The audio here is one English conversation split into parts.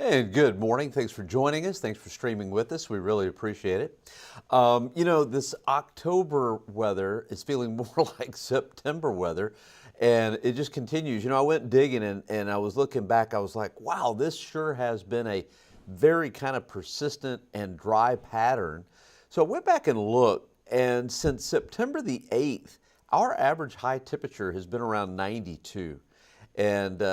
And good morning. Thanks for joining us. Thanks for streaming with us. We really appreciate it. This October weather is feeling more like September weather, and it just continues. I went digging and I was looking back. I was like, wow, this sure has been a very kind of persistent and dry pattern. So I went back and looked, and since September the 8th, our average high temperature has been around 92. And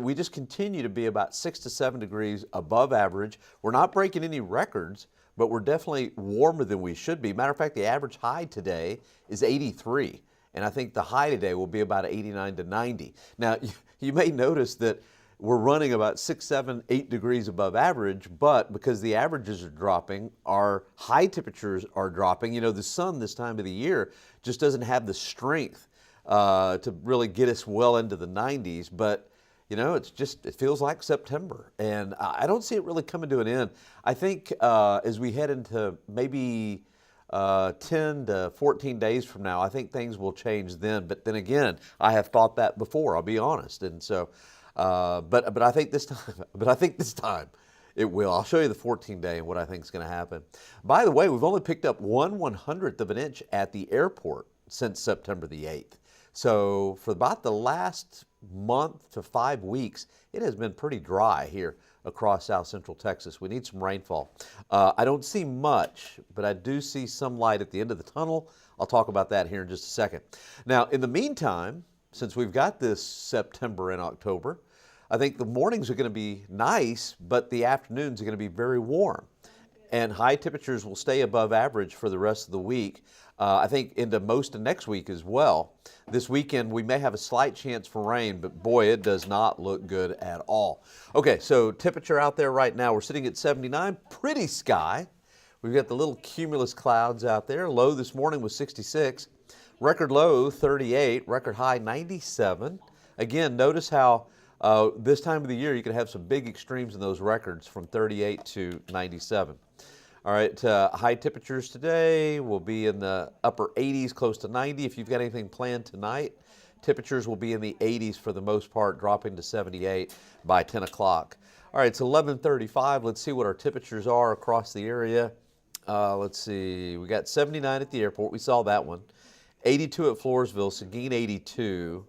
we just continue to be about 6 to 7 degrees above average. We're not breaking any records, but we're definitely warmer than we should be. Matter of fact, the average high today is 83, and I think the high today will be about 89 to 90. Now, you may notice that we're running about 6, 7, 8 degrees above average, but because the averages are dropping, our high temperatures are dropping. The sun this time of the year just doesn't have the strength to really get us well into the 90s, but it feels like September, and I don't see it really coming to an end. I think as we head into maybe 10 to 14 days from now, I think things will change then. But then again, I have thought that before, I'll be honest, and so, but I think this time it will. I'll show you the 14-day and what I think is going to happen. By the way, we've only picked up 1/100th of an inch at the airport since September the 8th. So for about the last month to 5 weeks, it has been pretty dry here across South Central Texas. We need some rainfall. I don't see much, but I do see some light at the end of the tunnel. I'll talk about that here in just a second. Now, in the meantime, since we've got this September and October, I think the mornings are going to be nice, but the afternoons are going to be very warm. And high temperatures will stay above average for the rest of the week. I think into most of next week as well. This weekend we may have a slight chance for rain, but boy, it does not look good at all. Okay, so temperature out there right now, we're sitting at 79, pretty sky. We've got the little cumulus clouds out there. Low this morning was 66. Record low 38, record high 97. Again, notice how this time of the year you can have some big extremes in those records from 38 to 97. All right, high temperatures today will be in the upper 80s, close to 90. If you've got anything planned tonight, temperatures will be in the 80s for the most part, dropping to 78 by 10 o'clock. All right, it's 11:35. Let's see what our temperatures are across the area. Let's see, we got 79 at the airport. We saw that one. 82 at Floresville, Seguin 82.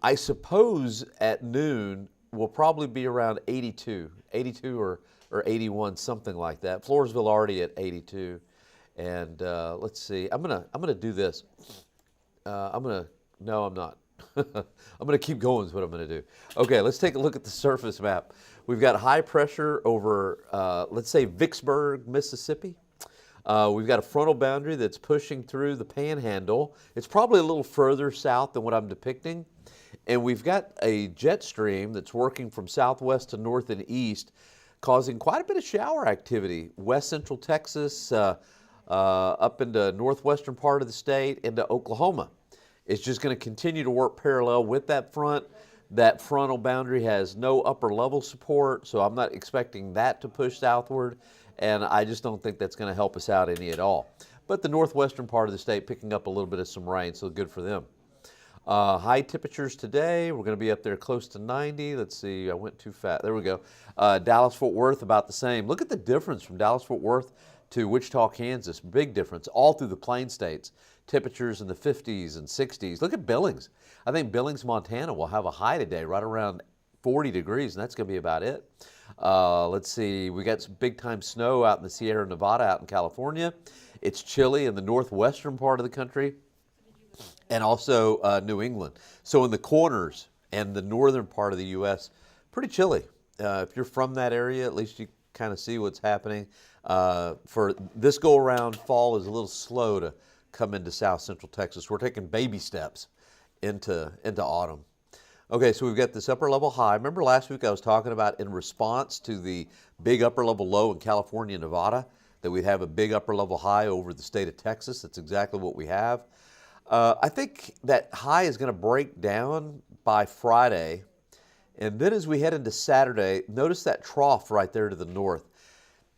I suppose at noon we'll probably be around 82 or 81, something like that. Floresville already at 82, and let's see. I'm gonna do this. No, I'm not. I'm gonna keep going is what I'm gonna do. Okay, let's take a look at the surface map. We've got high pressure over, let's say Vicksburg, Mississippi. We've got a frontal boundary that's pushing through the Panhandle. It's probably a little further south than what I'm depicting. And we've got a jet stream that's working from southwest to north and east, causing quite a bit of shower activity. West central Texas, up into northwestern part of the state, into Oklahoma. It's just going to continue to work parallel with that front. That frontal boundary has no upper level support, so I'm not expecting that to push southward, and I just don't think that's going to help us out any at all. But the northwestern part of the state picking up a little bit of some rain, so good for them. High temperatures today, we're going to be up there close to 90. Let's see, I went too fast. There we go. Dallas-Fort Worth, about the same. Look at the difference from Dallas-Fort Worth to Wichita, Kansas. Big difference all through the Plain States. Temperatures in the 50s and 60s. Look at Billings. I think Billings, Montana will have a high today right around 40 degrees, and that's going to be about it. Let's see, we got some big-time snow out in the Sierra Nevada out in California. It's chilly in the northwestern part of the country, and also New England. So in the corners and the northern part of the U.S., pretty chilly. If you're from that area, at least you kind of see what's happening. For this go-around, fall is a little slow to come into South Central Texas. We're taking baby steps into autumn. Okay, so we've got this upper level high. Remember last week I was talking about in response to the big upper level low in California and Nevada, that we'd have a big upper level high over the state of Texas. That's exactly what we have. I think that high is going to break down by Friday. And then as we head into Saturday, notice that trough right there to the north.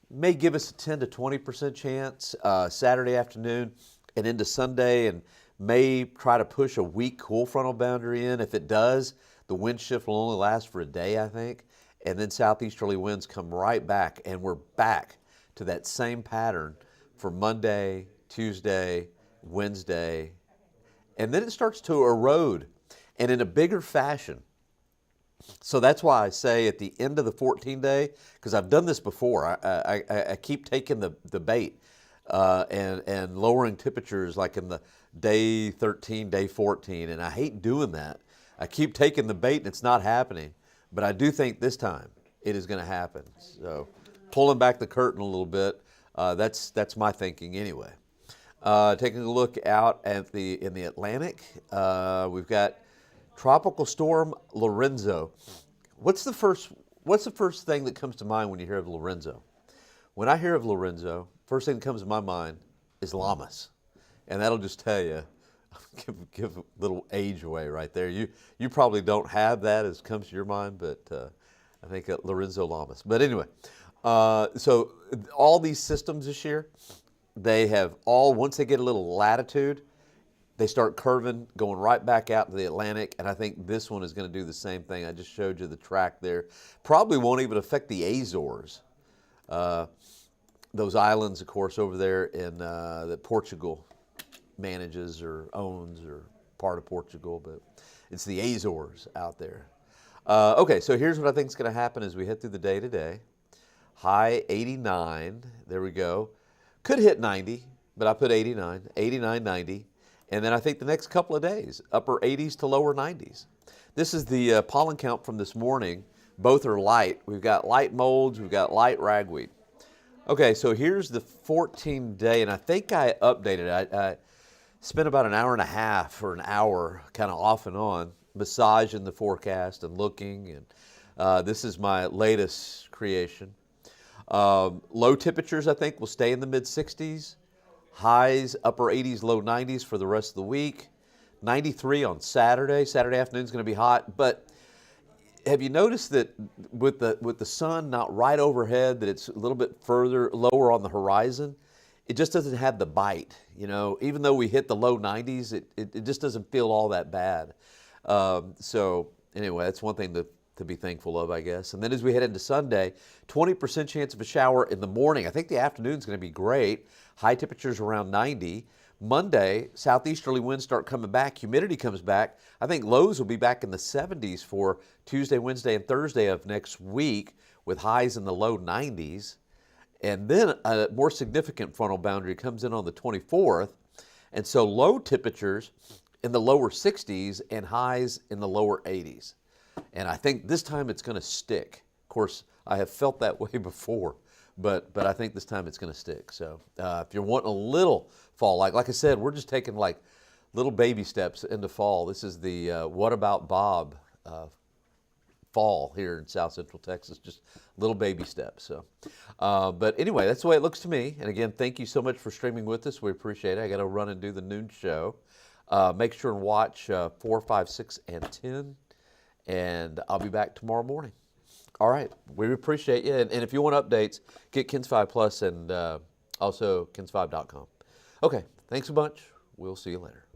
May give us a 10 to 20% chance Saturday afternoon and into Sunday, and may try to push a weak cool frontal boundary in. If it does, the wind shift will only last for a day, I think. and then southeasterly winds come right back, and we're back to that same pattern for Monday, Tuesday, Wednesday, and then it starts to erode, and in a bigger fashion. So that's why I say at the end of the 14-day, because I've done this before, I keep taking the bait and lowering temperatures like in the day 13, day 14, and I hate doing that. I keep taking the bait and it's not happening, but I do think this time it is going to happen. So pulling back the curtain a little bit, that's my thinking anyway. Taking a look out at in the Atlantic, we've got Tropical Storm Lorenzo. What's the first thing that comes to mind when you hear of Lorenzo? When I hear of Lorenzo, first thing that comes to my mind is llamas, and that'll just tell you, give a little age away right there. You probably don't have that as comes to your mind, but I think Lorenzo llamas. But anyway, so all these systems this year, they have all, once they get a little latitude, they start curving, going right back out to the Atlantic, and I think this one is going to do the same thing. I just showed you the track there. Probably won't even affect the Azores. Those islands, of course, over there in that Portugal manages or owns, or part of Portugal, but it's the Azores out there. Okay, so here's what I think is going to happen as we head through the day today. High 89, there we go. Could hit 90, but I put 89, 89, 90. And then I think the next couple of days, upper 80s to lower 90s. This is the pollen count from this morning. Both are light. We've got light molds, we've got light ragweed. Okay, so here's the 14-day, and I think I updated it. I spent about an hour and a half or an hour kind of off and on massaging the forecast and looking, and this is my latest creation. Low temperatures, I think, will stay in the mid-60s. Highs, upper 80s, low 90s for the rest of the week. 93 on Saturday. Saturday afternoon is going to be hot. But have you noticed that with the sun not right overhead, that it's a little bit further, lower on the horizon? It just doesn't have the bite. You know, even though we hit the low 90s, it just doesn't feel all that bad. So anyway, that's one thing to be thankful of, I guess. And then as we head into Sunday, 20% chance of a shower in the morning. I think the afternoon is going to be great. High temperatures around 90. Monday, southeasterly winds start coming back. Humidity comes back. I think lows will be back in the 70s for Tuesday, Wednesday, and Thursday of next week, with highs in the low 90s. And then a more significant frontal boundary comes in on the 24th. And so low temperatures in the lower 60s and highs in the lower 80s. And I think this time it's going to stick. Of course, I have felt that way before, but I think this time it's going to stick. So if you're wanting a little fall, like I said, we're just taking like little baby steps into fall. This is the What About Bob fall here in South Central Texas, just little baby steps. So, but anyway, that's the way it looks to me. And again, thank you so much for streaming with us. We appreciate it. I got to run and do the noon show. Make sure and watch 4, 5, 6, and 10. And I'll be back tomorrow morning. All right. We appreciate you. And if you want updates, get KENS 5 Plus and also KENS5.com. Okay. Thanks a bunch. We'll see you later.